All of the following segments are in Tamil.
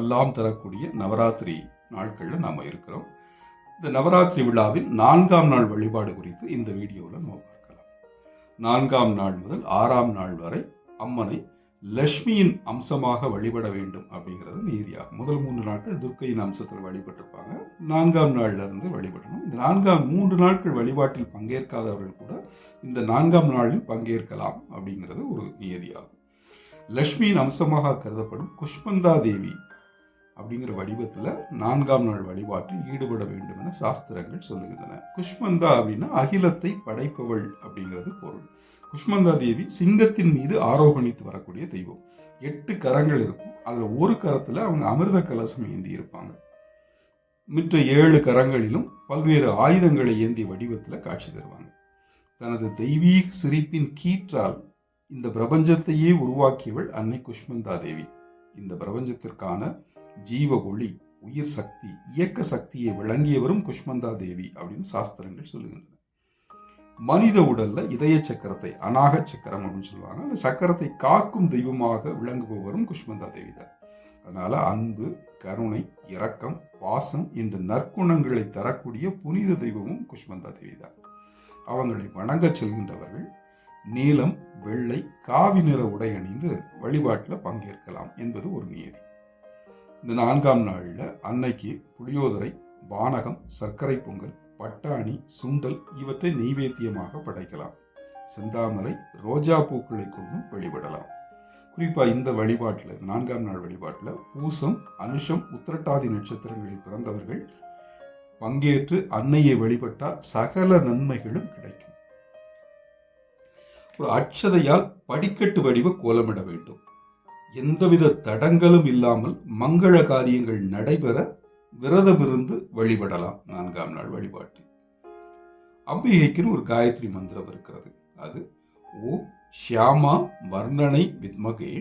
வரமெல்லாம் தரக்கூடிய நவராத்திரி நாட்களில் நாம் இருக்கிறோம். இந்த நவராத்திரி விழாவின் 4ஆம் நாள் வழிபாடு குறித்து இந்த வீடியோவில் நம்ம பார்க்கலாம். 4ஆம் நாள் முதல் 6ஆம் நாள் வரை அம்மனை லட்சுமியின் அம்சமாக வழிபட வேண்டும் அப்படிங்கிறது நீதியாகும். முதல் 3 நாட்கள் துர்க்கையின் அம்சத்தில் வழிபட்டிருப்பாங்க. 4ஆம் நாள்ல இருந்து வழிபடணும். இந்த 3 நாட்கள் வழிபாட்டில் பங்கேற்காதவர்கள் கூட இந்த 4ஆம் நாளில் பங்கேற்கலாம் அப்படிங்கிறது ஒரு நியதியாகும். லட்சுமியின் அம்சமாக கருதப்படும் குஷ்மந்தா தேவி அப்படிங்கிற வடிவத்தில் 4ஆம் நாள் வழிபாட்டில் ஈடுபட வேண்டும் என சாஸ்திரங்கள் சொல்லுகின்றன. குஷ்மந்தா அப்படின்னா அகிலத்தை படைப்பவள் அப்படிங்கிறது பொருள். குஷ்மந்தா தேவி சிங்கத்தின் மீது ஆரோகணித்து வரக்கூடிய தெய்வம். 8 கரங்கள் இருக்கும். அதுல ஒரு கரத்துல அவங்க அமிர்த கலசம் ஏந்தி இருப்பாங்க. மற்ற 7 கரங்களிலும் பல்வேறு ஆயுதங்களை ஏந்திய வடிவத்தில் காட்சி தருவாங்க. தனது தெய்வீக சிரிப்பின் கீற்றால் இந்த பிரபஞ்சத்தையே உருவாக்கியவள் அன்னை குஷ்மந்தா தேவி. இந்த பிரபஞ்சத்திற்கான ஜீவ ஒளி, உயிர் சக்தி, இயக்க சக்தியை விளங்கியவரும் குஷ்மந்தா தேவி அப்படின்னு சாஸ்திரங்கள் சொல்லுகின்றன. மனித உடல்ல இதய சக்கரத்தை, அநாக சக்கரம் அப்படின்னு சொல்லுவாங்க, அந்த சக்கரத்தை காக்கும் தெய்வமாக விளங்குபவரும் குஷ்மந்தா தேவி தான். அதனால அன்பு, கருணை, இரக்கம், பாசம் என்ற நற்குணங்களை தரக்கூடிய புனித தெய்வமும் குஷ்மந்தா தேவி தான். அவங்களை வணங்க செல்கின்றவர்கள் நீலம், வெள்ளை, காவி நிற உடை அணிந்து வழிபாட்டில் பங்கேற்கலாம் என்பது ஒரு நியதி. இந்த 4ஆம் நாள்ல அன்னைக்கு புளியோதரை, பானகம், சர்க்கரை பொங்கல், பட்டாணி, சுண்டல் இவற்றை நெய்வேத்தியமாக படைக்கலாம். செந்தாமரை, ரோஜா பூக்களை கொண்டும் வழிபடலாம். குறிப்பா இந்த வழிபாட்டில் 4ஆம் நாள் வழிபாட்டில் பூசம், அனுஷம், உத்திரட்டாதி நட்சத்திரங்களில் பிறந்தவர்கள் பங்கேற்று அன்னையை வழிபட்டால் சகல நன்மைகளும் கிடைக்கும். ஒரு அட்சதையால் படிக்கட்டு வடிவ கோலமிட வேண்டும். எந்தவித தடங்களும் இல்லாமல் மங்கள காரியங்கள் நடைபெற விரதமிருந்து வழிபடலாம். 4ஆம் நாள் வழிபாட்டு அம்பிகைக்கு ஒரு காயத்ரி மந்திரம் இருக்கிறது. அது ஓம் ஷியாமா வர்ணனை வித்மகே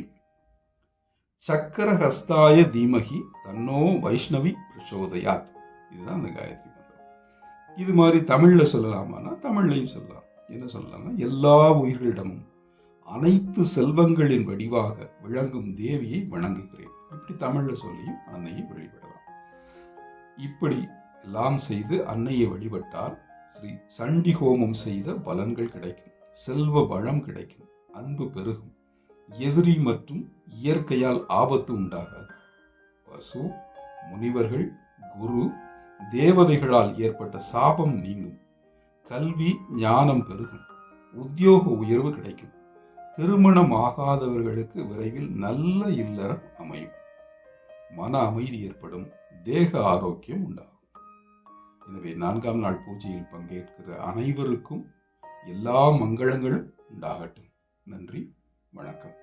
சக்கரஹஸ்தாய தீமகி தன்னோ வைஷ்ணவி பிரசோதயாத். இதுதான் அந்த காயத்ரி மந்திரம். இது மாதிரி தமிழ்ல சொல்லலாமான்னா தமிழ்லையும் சொல்லலாம். என்ன சொல்லலாம்னா, எல்லா உயிர்களிடமும் அனைத்து செல்வங்களின் வடிவாக விளங்கும் தேவியை வணங்குகிறேன். இப்படி தமிழ்ல சொல்லியும் அன்னையை வழிபடலாம். இப்படி எல்லாம் செய்து அன்னையை வழிபட்டால் ஸ்ரீ சண்டி ஹோமம் செய்த பலன்கள் கிடைக்கும், செல்வ வளம் கிடைக்கும், அன்பு பெருகும், எதிரி மற்றும் இயற்கையால் ஆபத்து உண்டாகாது. பசு, முனிவர்கள், குரு, தேவதைகளால் ஏற்பட்ட சாபம் நீங்கும், கல்வி ஞானம் பெருகும், உத்தியோக உயர்வு கிடைக்கும், திருமணம் ஆகாதவர்களுக்கு விரைவில் நல்ல இல்லறம் அமையும், மன அமைதி ஏற்படும், தேக ஆரோக்கியம் உண்டாகும். எனவே 4ஆம் நாள் பூஜையில் பங்கேற்கிற அனைவருக்கும் எல்லா மங்களங்களும் உண்டாகட்டும். நன்றி, வணக்கம்.